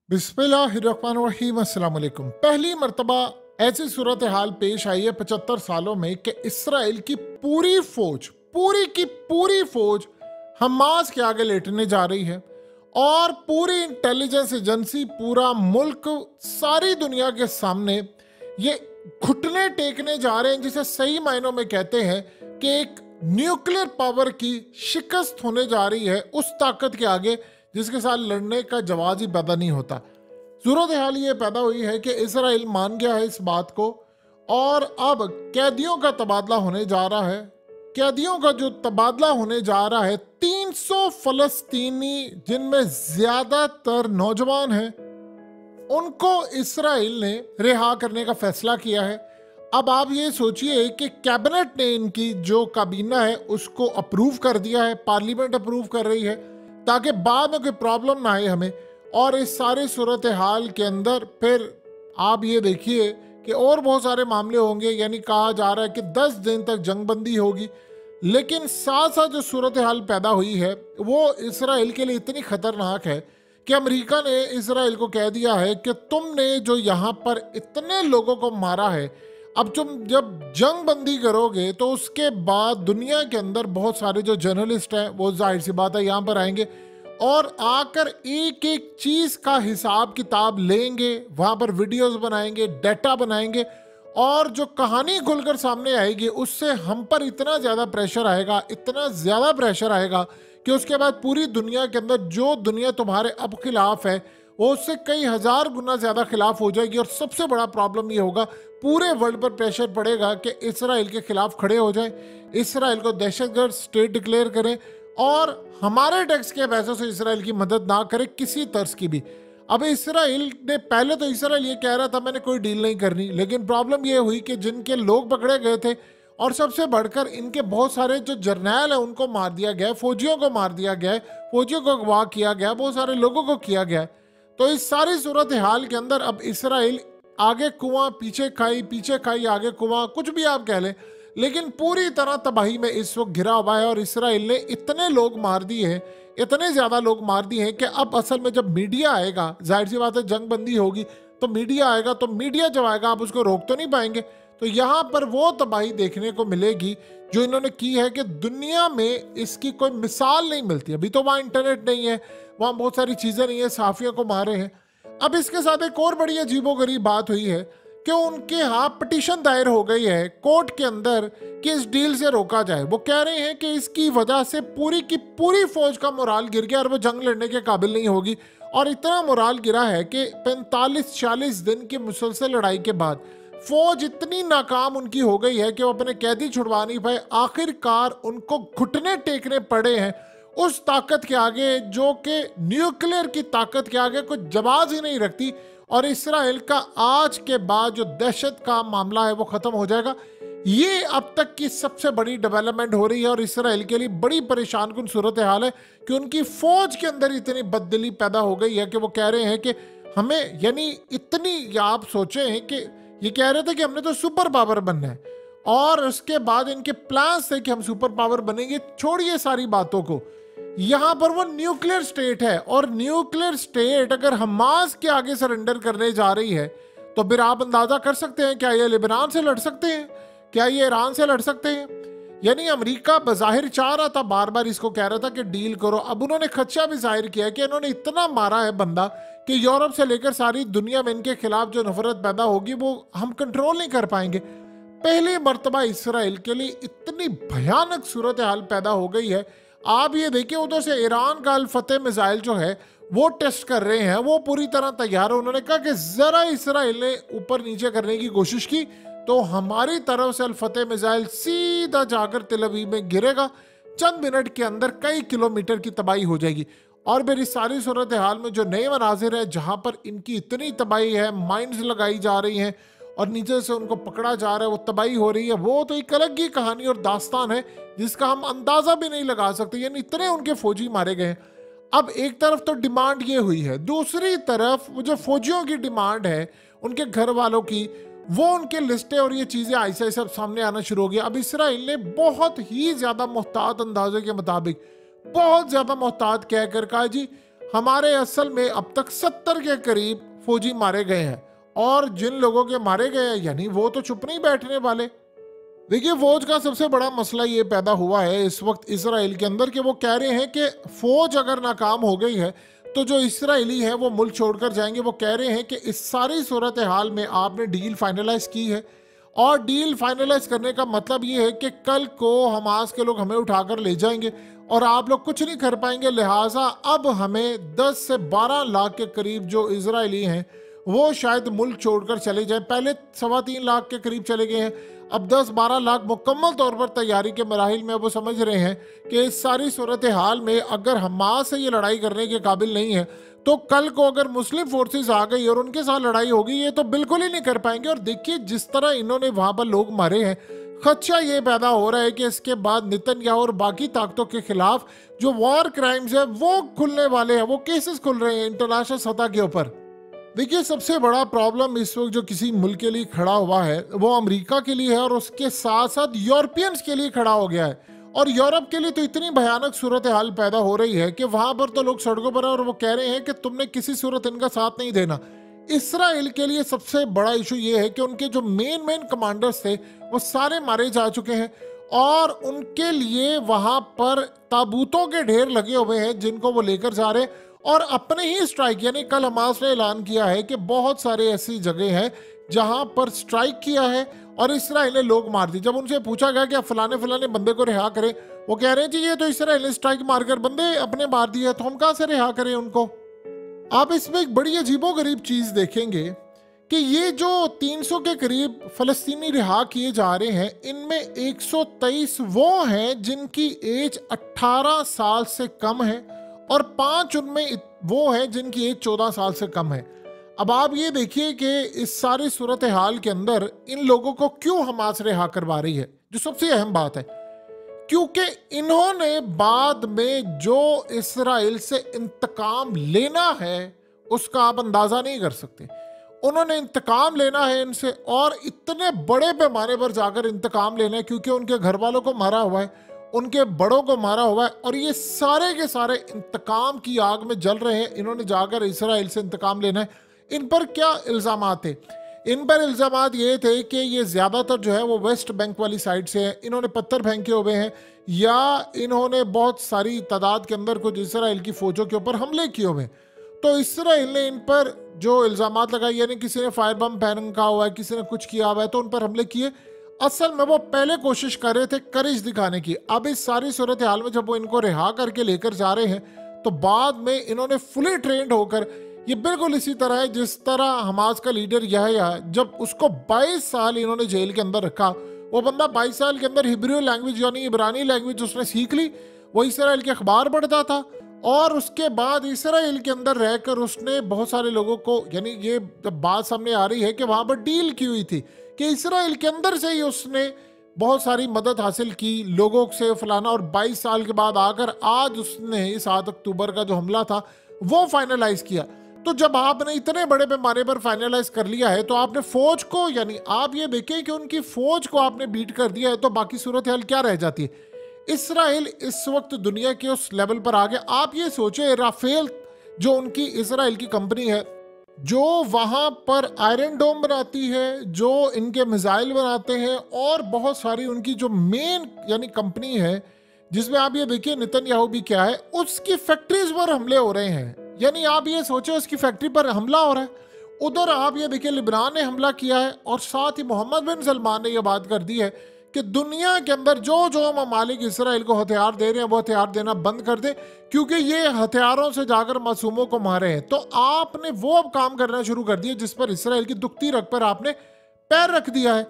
बिस्मिल्लाहिर्रहमानिर्रहीम अस्सलाम वालेकुम। पहली मर्तबा ऐसी सूरत हाल पेश आई है 75 सालों में कि इसराइल की पूरी फौज हमास के आगे लेटने जा रही है और पूरी इंटेलिजेंस एजेंसी, पूरा मुल्क, सारी दुनिया के सामने ये घुटने टेकने जा रहे हैं, जिसे सही मायनों में कहते हैं कि एक न्यूक्लियर पावर की शिकस्त होने जा रही है उस ताकत के आगे जिसके साथ लड़ने का जवाब ही पैदा नहीं होता। सूरत हाल ये पैदा हुई है कि इसराइल मान गया है इस बात को और अब कैदियों का तबादला होने जा रहा है। कैदियों का जो तबादला होने जा रहा है, 300 फलस्तीनी जिनमें ज्यादातर नौजवान हैं, उनको इसराइल ने रिहा करने का फैसला किया है। अब आप ये सोचिए कि कैबिनेट ने इनकी जो काबीना है उसको अप्रूव कर दिया है, पार्लियामेंट अप्रूव कर रही है ताकि बाद में कोई प्रॉब्लम ना आए हमें। और इस सारे सूरत हाल के अंदर फिर आप ये देखिए कि और बहुत सारे मामले होंगे, यानी कहा जा रहा है कि 10 दिन तक जंगबंदी होगी। लेकिन साथ साथ जो सूरत हाल पैदा हुई है वो इसराइल के लिए इतनी खतरनाक है कि अमेरिका ने इसराइल को कह दिया है कि तुमने जो यहाँ पर इतने लोगों को मारा है, अब तुम जब जंग बंदी करोगे तो उसके बाद दुनिया के अंदर बहुत सारे जो जर्नलिस्ट हैं वो जाहिर सी बात है यहाँ पर आएंगे और आकर एक एक चीज का हिसाब किताब लेंगे, वहां पर वीडियोस बनाएंगे, डाटा बनाएंगे और जो कहानी खुलकर सामने आएगी उससे हम पर इतना ज्यादा प्रेशर आएगा, इतना ज्यादा प्रेशर आएगा कि उसके बाद पूरी दुनिया के अंदर जो दुनिया तुम्हारे अब खिलाफ है वो उससे कई हजार गुना ज्यादा खिलाफ हो जाएगी। और सबसे बड़ा प्रॉब्लम ये होगा, पूरे वर्ल्ड पर प्रेशर पड़ेगा कि इसराइल के खिलाफ खड़े हो जाएं, इसराइल को दहशतगर्द स्टेट डिक्लेयर करें और हमारे टैक्स के पैसों से इसराइल की मदद ना करे किसी तर्ज की भी। अब इसराइल ने पहले तो इसराइल ये कह रहा था मैंने कोई डील नहीं करनी, लेकिन प्रॉब्लम ये हुई कि जिनके लोग पकड़े गए थे और सबसे बढ़कर इनके बहुत सारे जो जर्नैल है उनको मार दिया गया, फौजियों को मार दिया गया, फौजियों को अगवा किया गया, बहुत सारे लोगों को किया गया। तो इस सारी सूरत हाल के अंदर अब इसराइल आगे कुआं पीछे खाई आगे कुआं, कुछ भी आप कह लें, लेकिन पूरी तरह तबाही में इस वक्त घिरा हुआ है। और इसराइल ने इतने लोग मार दिए हैं, इतने ज्यादा लोग मार दिए हैं कि अब असल में जब मीडिया आएगा, जाहिर सी बात है जंग बंदी होगी तो मीडिया आएगा, तो मीडिया जब आएगा आप उसको रोक तो नहीं पाएंगे। तो यहाँ पर वो तबाही देखने को मिलेगी जो इन्होंने की है कि दुनिया में इसकी कोई मिसाल नहीं मिलती। अभी तो वहाँ इंटरनेट नहीं है, वहाँ बहुत सारी चीजें नहीं है, सहाफियों को मारे हैं। अब इसके साथ एक और बड़ी अजीबोगरीब बात हुई है कि उनके यहाँ पिटीशन दायर हो गई है कोर्ट के अंदर कि इस डील से रोका जाए। वो कह रहे हैं कि इसकी वजह से पूरी की पूरी फौज का मोराल गिर गया और वो जंग लड़ने के काबिल नहीं होगी। और इतना मोराल गिरा है कि 45-40 दिन की मुसलसल लड़ाई के बाद फौज इतनी नाकाम उनकी हो गई है कि वो अपने कैदी छुड़वा नहीं पाए। आखिरकार उनको घुटने टेकने पड़े हैं उस ताकत के आगे जो कि न्यूक्लियर की ताकत के आगे कोई जवाब ही नहीं रखती। और इसराइल का आज के बाद जो दहशत का मामला है वो खत्म हो जाएगा। ये अब तक की सबसे बड़ी डेवलपमेंट हो रही है और इसराइल के लिए बड़ी परेशान कुन सूरत हाल है कि उनकी फौज के अंदर इतनी बददिली पैदा हो गई है कि वो कह रहे हैं कि हमें, यानी इतनी, या आप सोचे हैं कि ये कह रहे थे कि हमने तो सुपर पावर बनना है और उसके बाद इनके प्लान थे कि हम सुपर पावर बनेंगे। छोड़िए सारी बातों को, यहां पर वो न्यूक्लियर स्टेट है और न्यूक्लियर स्टेट अगर हमास के आगे सरेंडर करने जा रही है तो फिर आप अंदाजा कर सकते हैं क्या ये लेबनान से लड़ सकते हैं, क्या ये ईरान से लड़ सकते हैं। यानी अमेरिका बज़ाहिर चाह रहा था, बार बार इसको कह रहा था कि डील करो। अब उन्होंने खदशा भी जाहिर किया कि इन्होंने इतना मारा है बंदा कि यूरोप से लेकर सारी दुनिया में इनके खिलाफ जो नफरत पैदा होगी वो हम कंट्रोल नहीं कर पाएंगे। पहली मर्तबा इसराइल के लिए इतनी भयानक सूरत हाल पैदा हो गई है। आप ये देखिए, उधर से ईरान का अल फतेह मिसाइल जो है वो टेस्ट कर रहे हैं, वो पूरी तरह तैयार है। उन्होंने कहा कि जरा इसराइल ने ऊपर नीचे करने की कोशिश की तो हमारी तरफ से अल फतेह मिसाइल सीधा जाकर तेल अवीव में गिरेगा, चंद मिनट के अंदर कई किलोमीटर की तबाही हो जाएगी। और फिर इस सारी सूरत हाल में जो नए मनाजिर है जहां पर इनकी इतनी तबाही है, माइंस लगाई जा रही हैं और नीचे से उनको पकड़ा जा रहा है, वो तबाही हो रही है, वो तो एक अलग ही कहानी और दास्तान है जिसका हम अंदाजा भी नहीं लगा सकते। यानी इतने उनके फौजी मारे गए। अब एक तरफ तो डिमांड ये हुई है, दूसरी तरफ वो जो फौजियों की डिमांड है उनके घर वालों की, वो उनके लिस्टें और ये चीजें ऐसे सब सामने आना शुरू हो गया। अब इसराइल ने बहुत ही ज्यादा मोहतात अंदाजे के मुताबिक, बहुत ज्यादा मोहतात कहकर कहा जी हमारे असल में अब तक 70 के करीब फौजी मारे गए हैं, और जिन लोगों के मारे गए हैं यानी वो तो चुप नहीं बैठने वाले। देखिए, फौज का सबसे बड़ा मसला ये पैदा हुआ है इस वक्त इसराइल के अंदर कि वो कह रहे हैं कि फौज अगर नाकाम हो गई है तो जो इसराइली है वो मुल्क छोड़कर जाएंगे। वो कह रहे हैं कि इस सारी सूरत हाल में आपने डील फाइनलाइज की है, और डील फाइनलाइज करने का मतलब ये है कि कल को हमास के लोग हमें उठाकर ले जाएंगे और आप लोग कुछ नहीं कर पाएंगे। लिहाजा अब हमें 10 से 12 लाख के करीब जो इजरायली हैं वो शायद मुल्क छोड़कर चले जाएं। पहले 3.25 लाख के करीब चले गए हैं, अब 10-12 लाख मुकम्मल तौर पर तैयारी के मराहिल में। वो समझ रहे हैं कि इस सारी सूरत हाल में अगर हमास से ये लड़ाई करने के काबिल नहीं है तो कल को अगर मुस्लिम फोर्सेस आ गई और उनके साथ लड़ाई होगी ये तो बिल्कुल ही नहीं कर पाएंगे। और देखिए जिस तरह इन्होंने वहां पर लोग मारे हैं, खदशा ये पैदा हो रहा है कि इसके बाद नेतन्याहू और बाकी ताकतों के खिलाफ जो वॉर क्राइम्स है वो खुलने वाले हैं, वो केसेस खुल रहे हैं इंटरनेशनल सतह के ऊपर। देखिए, सबसे बड़ा प्रॉब्लम इस वक्त जो किसी मुल्क के लिए खड़ा हुआ है वो अमेरिका के लिए है, और उसके साथ साथ यूरोपियंस के लिए खड़ा हो गया है। और यूरोप के लिए तो इतनी भयानक सूरत हाल पैदा हो रही है कि वहां पर तो लोग सड़कों पर हैं और वो कह रहे हैं कि तुमने किसी सूरत इनका साथ नहीं देना। इसराइल के लिए सबसे बड़ा इशू ये है कि उनके जो मेन कमांडर्स थे वो सारे मारे जा चुके हैं, और उनके लिए वहां पर ताबूतों के ढेर लगे हुए हैं जिनको वो लेकर जा रहे हैं। और अपने ही स्ट्राइक, यानी कल हमास ने ऐलान किया है कि बहुत सारे ऐसी जगह हैं जहां पर स्ट्राइक किया है और इसराइल ने लोग मार दी। जब उनसे पूछा गया कि फलाने बंदे को रिहा करें, वो कह रहे हैं जी ये तो इसराइल ने स्ट्राइक मारकर बंदे अपने मार दिए, तो हम कहां से रिहा करें उनको। आप इसमें एक बड़ी अजीबोगरीब चीज देखेंगे कि ये जो 300 के करीब फलस्तीनी रिहा किए जा रहे हैं, इनमें 123 वो हैं जिनकी एज 18 साल से कम है, और 5 उनमें वो हैं जिनकी एज 14 साल से कम है। अब आप ये देखिए कि इस सारी सूरत हाल के अंदर इन लोगों को क्यों हमास रिहा करवा रही है, जो सबसे अहम बात है, क्योंकि इन्होंने बाद में जो इसराइल से इंतकाम लेना है उसका आप अंदाजा नहीं कर सकते। उन्होंने इंतकाम लेना है इनसे, और इतने बड़े पैमाने पर जाकर इंतकाम लेना है क्योंकि उनके घर वालों को मारा हुआ है, उनके बड़ों को मारा हुआ है, और ये सारे के सारे इंतकाम की आग में जल रहे हैं। इन्होंने जाकर इसराइल से इंतकाम लेना है। इन पर क्या इल्ज़ाम थे? इन पर इल्ज़ाम ये थे कि ये ज़्यादातर जो है वो वेस्ट बैंक वाली साइड से है, इन्होंने पत्थर फेंके हुए हैं, या इन्होंने बहुत सारी तादाद के अंदर कुछ इसराइल की फ़ौजों के ऊपर हमले किए हुए हैं। तो इसराइल ने इन पर जो इल्ज़ाम लगाए, यानी किसी ने फायर बम फेंका हुआ है, किसी ने कुछ किया हुआ है, तो उन पर हमले किए। असल में वो पहले कोशिश कर रहे थे करेज दिखाने की। अब इस सारी सूरत हाल में जब वो इनको रिहा करके लेकर जा रहे हैं तो बाद में इन्होंने फुली ट्रेंड होकर, ये बिल्कुल इसी तरह है जिस तरह हमास का लीडर यहया, जब उसको 22 साल इन्होंने जेल के अंदर रखा, वो बंदा 22 साल के अंदर हिब्रू लैंग्वेज यानी इब्रानी लैंग्वेज उसने सीख ली, वो इसराइल के अखबार पढ़ता था, और उसके बाद इसराइल के अंदर रहकर उसने बहुत सारे लोगों को, यानी ये बात सामने आ रही है कि वहां पर डील की हुई थी कि इसराइल के अंदर से ही उसने बहुत सारी मदद हासिल की लोगों से फलाना, और 22 साल के बाद आकर आज उसने 7 अक्टूबर का जो हमला था वो फाइनलाइज किया। तो जब आपने इतने बड़े पैमाने पर फाइनलाइज कर लिया है तो आपने फौज को, यानी आप ये देखें कि उनकी फौज को आपने बीट कर दिया है, तो बाकी सूरत हाल क्या रह जाती है। इसराइल इस वक्त दुनिया के उस लेवल पर आ गया। आप ये सोचे, राफेल जो उनकी इसराइल की कंपनी है, जो वहां पर आयरन डोम बनाती है, जो इनके मिसाइल बनाते हैं, और बहुत सारी उनकी जो मेन यानी कंपनी है जिसमें आप ये देखिए नेतन्याहू भी क्या है, उसकी फैक्ट्रीज पर हमले हो रहे हैं। यानी आप ये सोचो उसकी फैक्ट्री पर हमला हो रहा है। उधर आप ये देखिए लिबनान ने हमला किया है, और साथ ही मोहम्मद बिन सलमान ने यह बात कर दी है कि दुनिया के अंदर जो जो ममालिक इसराइल को हथियार दे रहे हैं वो हथियार देना बंद कर दे, क्योंकि ये हथियारों से जाकर मासूमों को मारे हैं। तो आपने वो अब काम करना शुरू कर दिया जिस पर इसराइल की दुखती रग पर आपने पैर रख दिया है।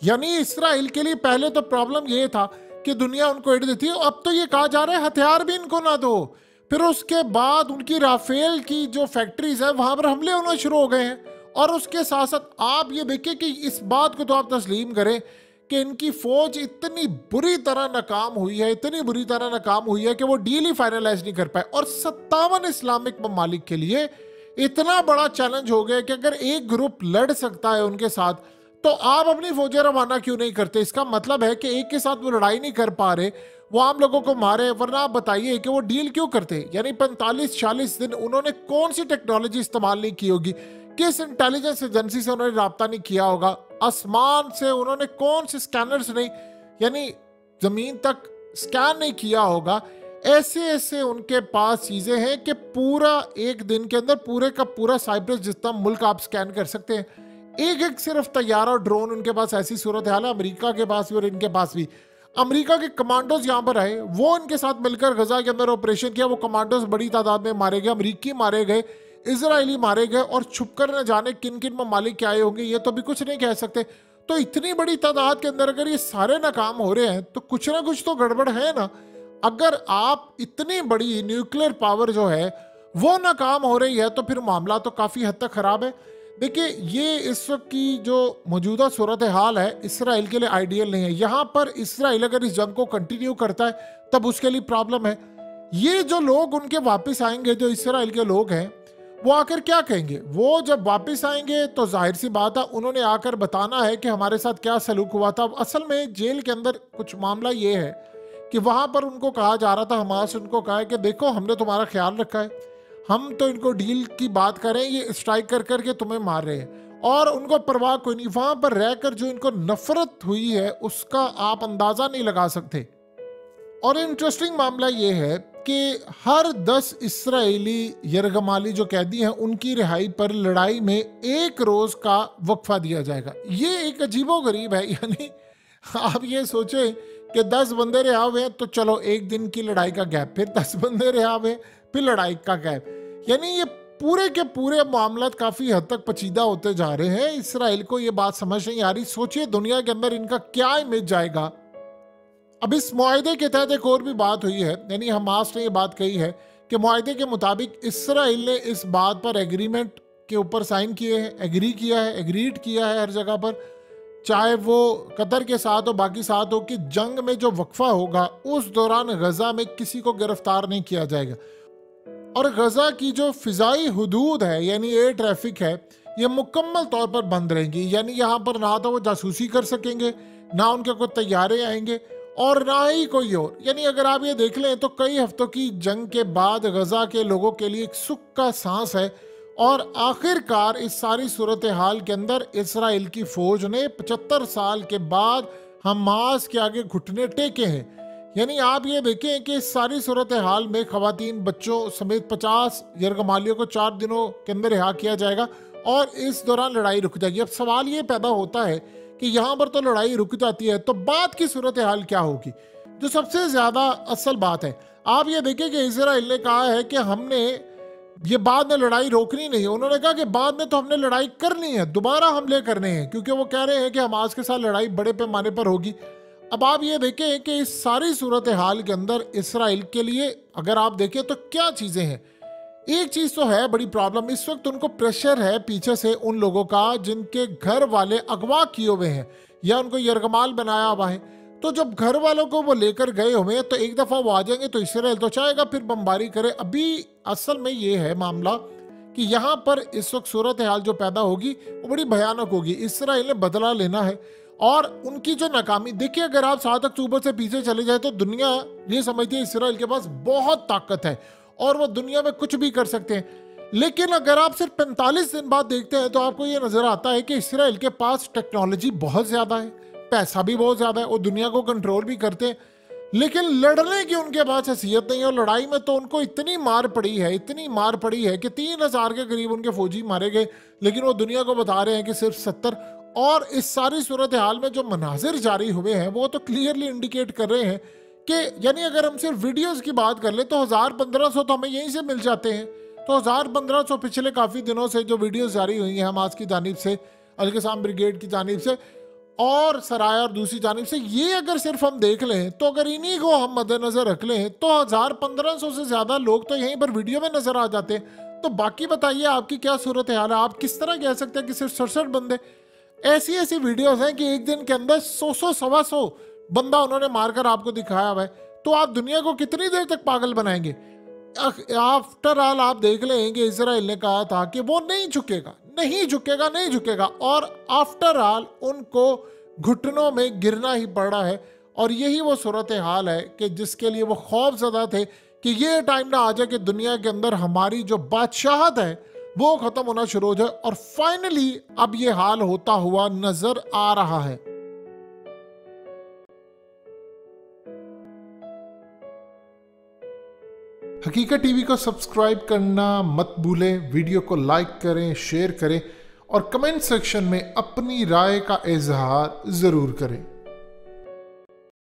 यानी इसराइल के लिए पहले तो प्रॉब्लम ये था कि दुनिया उनको एड देती है, अब तो ये कहा जा रहा है हथियार भी इनको ना दो। फिर उसके बाद उनकी राफेल की जो फैक्ट्रीज है वहां पर हमले होना शुरू हो गए हैं। और उसके साथ साथ आप ये देखिए कि इस बात को तो आप तस्लीम करें कि इनकी फौज इतनी बुरी तरह नाकाम हुई है, इतनी बुरी तरह नाकाम हुई है कि वो डील ही फाइनलाइज नहीं कर पाए। और 57 इस्लामिक ममालिक के लिए इतना बड़ा चैलेंज हो गया कि अगर एक ग्रुप लड़ सकता है उनके साथ तो आप अपनी फौजें रवाना क्यों नहीं करते। इसका मतलब है कि एक के साथ वो लड़ाई नहीं कर पा रहे, वो आम लोगों को मारे, वरना आप बताइए कि वो डील क्यों करते। यानी 45-40 दिन उन्होंने कौन सी टेक्नोलॉजी इस्तेमाल नहीं की होगी, किस इंटेलिजेंस एजेंसी से उन्होंने रब्ता नहीं किया होगा, आसमान से उन्होंने कौन से स्कैनर्स नहीं, यानी जमीन तक स्कैन नहीं किया होगा। ऐसे ऐसे उनके पास चीजें हैं कि पूरा एक दिन के अंदर पूरे का पूरा साइप्रस जितना मुल्क आप स्कैन कर सकते हैं। एक एक सिर्फ तैयारा और ड्रोन उनके पास, ऐसी सूरत हाल है अमेरिका के पास भी और इनके पास भी। अमेरिका के कमांडोज यहाँ पर आए, वो इनके साथ मिलकर गजा के अंदर ऑपरेशन किया। वो कमांडोज बड़ी तादाद में मारे गए, अमेरिकी मारे गए, इजरायली मारे गए, और छुपकर न जाने किन किन ममालिक के आए होंगे ये तो भी कुछ नहीं कह सकते। तो इतनी बड़ी तादाद के अंदर अगर ये सारे नाकाम हो रहे हैं तो कुछ ना कुछ तो गड़बड़ है ना। अगर आप इतनी बड़ी न्यूक्लियर पावर जो है वो नाकाम हो रही है तो फिर मामला तो काफ़ी हद तक ख़राब है। देखिए, ये इस वक्त की जो मौजूदा सूरत हाल है इसराइल के लिए आइडियल नहीं है। यहाँ पर इसराइल अगर इस जंग को कंटिन्यू करता है तब उसके लिए प्रॉब्लम है। ये जो लोग उनके वापस आएंगे, जो इसराइल के लोग हैं, वो आकर क्या कहेंगे? वो जब वापस आएंगे तो जाहिर सी बात है उन्होंने आकर बताना है कि हमारे साथ क्या सलूक हुआ था। असल में जेल के अंदर कुछ मामला ये है कि वहाँ पर उनको कहा जा रहा था, हमास उनको कहा है कि देखो हमने तुम्हारा ख्याल रखा है, हम तो इनको डील की बात करें, ये स्ट्राइक कर करके तुम्हें मार रहे हैं, और उनको परवाह कोई नहीं। वहाँ पर रहकर जो इनको नफरत हुई है उसका आप अंदाज़ा नहीं लगा सकते। और इंटरेस्टिंग मामला ये है कि हर 10 इसराइली यरगमाली जो कैदी हैं उनकी रिहाई पर लड़ाई में 1 रोज का वक्फा दिया जाएगा। ये एक अजीबोगरीब है। यानी आप ये सोचें कि 10 बंदे रिहा हुए हैं तो चलो एक दिन की लड़ाई का गैप, फिर 10 बंदे रिहा हुए फिर लड़ाई का गैप। यानी ये पूरे के पूरे मामला काफी हद तक पचीदा होते जा रहे हैं। इसराइल को ये बात समझ नहीं आ रही। सोचिए दुनिया के अंदर इनका क्या इमेज जाएगा। अब इस मुआहदे के तहत एक और भी बात हुई है, यानी हमास ने ये बात कही है कि मुआहदे के मुताबिक इसराइल ने इस बात पर एग्रीमेंट के ऊपर साइन किए हैं, एग्री किया है, एग्रीड किया है हर जगह पर, चाहे वो कतर के साथ हो बाकी साथ हो, कि जंग में जो वक्फा होगा उस दौरान गजा में किसी को गिरफ्तार नहीं किया जाएगा। और गजा की जो फिजाई हुदूद है यानी एयर ट्रैफिक है ये मुकम्मल तौर पर बंद रहेंगी। यानी यहाँ पर ना तो वो जासूसी कर सकेंगे, ना उनके कोई तैयारे आएंगे, और ना ही कोई और। यानी अगर आप ये देख लें तो कई हफ्तों की जंग के बाद गजा के लोगों के लिए एक सुख का सांस है। और आखिरकार इस सारी सूरत हाल के अंदर इसराइल की फौज ने 75 साल के बाद हमास के आगे घुटने टेके हैं। यानी आप ये देखें कि इस सारी सूरत हाल में खवातीन, बच्चों समेत 50 यरगमालियों को 4 दिनों के अंदर रिहा किया जाएगा और इस दौरान लड़ाई रुक जाएगी। अब सवाल ये पैदा होता है कि यहाँ पर तो लड़ाई रुक जाती है तो बाद की सूरत हाल क्या होगी? जो सबसे ज्यादा असल बात है, आप ये देखें कि इजराइल ने कहा है कि हमने ये बाद में लड़ाई रोकनी नहीं है। उन्होंने कहा कि बाद में तो हमने लड़ाई करनी है, दोबारा हमले करने हैं, क्योंकि वो कह रहे हैं कि हमास के साथ लड़ाई बड़े पैमाने पर होगी। अब आप ये देखें कि इस सारी सूरत हाल के अंदर इसराइल के लिए अगर आप देखें तो क्या चीजें हैं। एक चीज तो है बड़ी प्रॉब्लम, इस वक्त उनको प्रेशर है पीछे से उन लोगों का जिनके घर वाले अगवा किए हुए हैं या उनको यरगमाल बनाया हुआ है। तो जब घर वालों को वो लेकर गए हुए हैं तो एक दफा वो आ जाएंगे तो इसराइल तो चाहेगा फिर बमबारी करे। अभी असल में ये है मामला कि यहाँ पर इस वक्त सूरत हाल जो पैदा होगी वो बड़ी भयानक होगी। इसराइल ने बदला लेना है और उनकी जो नाकामी, देखिए अगर आप 7 अक्टूबर से पीछे चले जाए तो दुनिया ये समझती है इसराइल के पास बहुत ताकत है और वो दुनिया में कुछ भी कर सकते हैं। लेकिन अगर आप सिर्फ 45 दिन बाद देखते हैं तो आपको ये नजर आता है कि इसराइल के पास टेक्नोलॉजी बहुत ज्यादा है, पैसा भी बहुत ज्यादा है, वो दुनिया को कंट्रोल भी करते हैं, लेकिन लड़ने की उनके पास हैसियत नहीं है। और लड़ाई में तो उनको इतनी मार पड़ी है, इतनी मार पड़ी है कि 3000 के करीब उनके फौजी मारे गए, लेकिन वो दुनिया को बता रहे हैं कि सिर्फ 70। और इस सारी सूरत हाल में जो मनाजिर जारी हुए हैं वो तो क्लियरली इंडिकेट कर रहे हैं कि यानी अगर हम सिर्फ वीडियोस की बात कर ले तो 1000-1500 तो हमें यहीं से मिल जाते हैं। तो 1000-1500 पिछले काफ़ी दिनों से जो वीडियोस जारी हुई हैं हमास की जानिब से, अल-क़साम ब्रिगेड की जानिब से और सराया और दूसरी जानिब से, ये अगर सिर्फ हम देख लें तो अगर इन्हीं को हम मद्देनजर रख लें तो 1000-1500 से ज़्यादा लोग तो यहीं पर वीडियो में नज़र आ जाते हैं। तो बाकी बताइए आपकी क्या सूरत हाल है? आप किस तरह कह सकते हैं कि सिर्फ 67 बंदे? ऐसी ऐसी वीडियोस हैं कि एक दिन के अंदर 100-125 बंदा उन्होंने मारकर आपको दिखाया हुआ है। तो आप दुनिया को कितनी देर तक पागल बनाएंगे? आफ्टर ऑल आप देख लेंगे इजराइल ने कहा था कि वो नहीं झुकेगा, नहीं झुकेगा, नहीं झुकेगा, और आफ्टर ऑल उनको घुटनों में गिरना ही पड़ रहा है। और यही वो सूरत हाल है कि जिसके लिए वो खौफजदा थे कि ये टाइम ना आ जाए कि दुनिया के अंदर हमारी जो बादशाहत है वो खत्म होना शुरू हो जाए। और फाइनली अब ये हाल होता हुआ नजर आ रहा है। हकीकत टीवी को सब्सक्राइब करना मत भूलें, वीडियो को लाइक करें, शेयर करें और कमेंट सेक्शन में अपनी राय का इजहार जरूर करें।